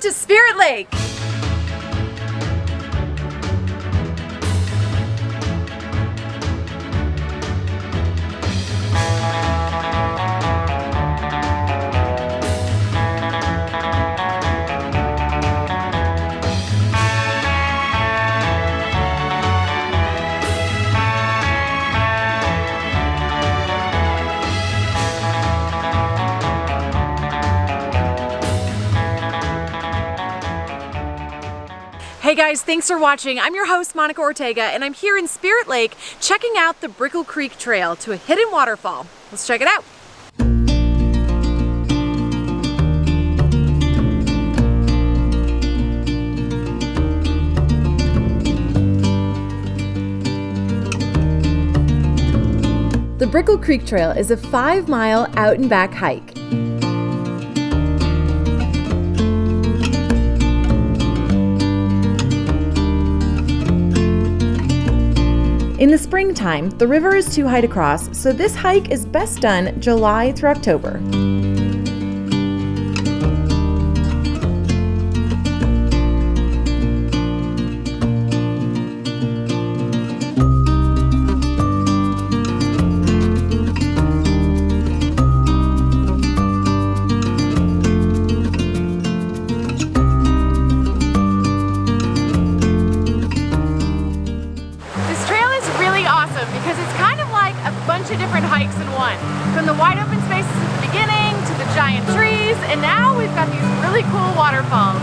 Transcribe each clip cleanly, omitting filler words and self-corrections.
to Spirit Lake. Hey guys, thanks for watching. I'm your host, Monica Ortega, and I'm here in Spirit Lake checking out the Brickel Creek Trail to a hidden waterfall. Let's check it out. The Brickel Creek Trail is a 5-mile out and back hike. In the springtime, the river is too high to cross, so this hike is best done July through October. Because it's kind of like a bunch of different hikes in one. From the wide open spaces at the beginning to the giant trees, and now we've got these really cool waterfalls.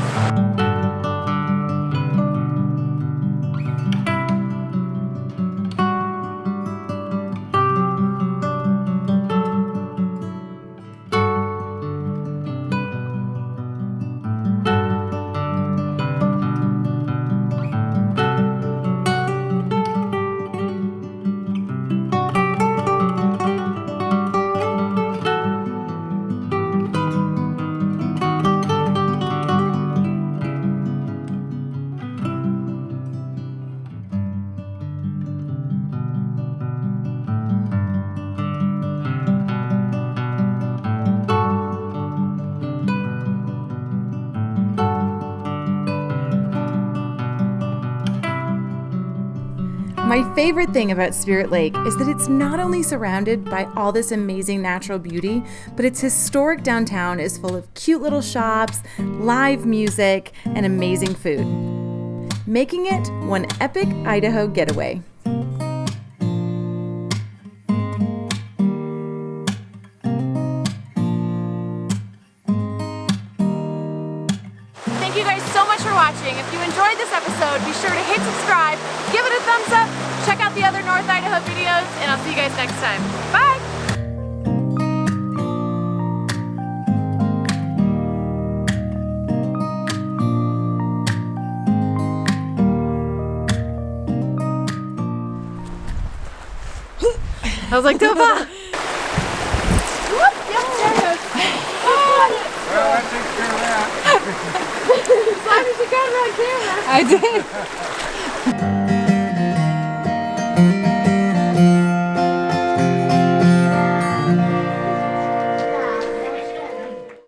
My favorite thing about Spirit Lake is that it's not only surrounded by all this amazing natural beauty, but its historic downtown is full of cute little shops, live music, and amazing food, making it one epic Idaho getaway. Thank you guys so much for watching. If you enjoyed this episode, be sure to hit subscribe, give it a thumbs up, check out the other North Idaho videos, and I'll see you guys next time. Bye! I was like, Tova! Well, that takes care of that. As long as you got it on camera. I did.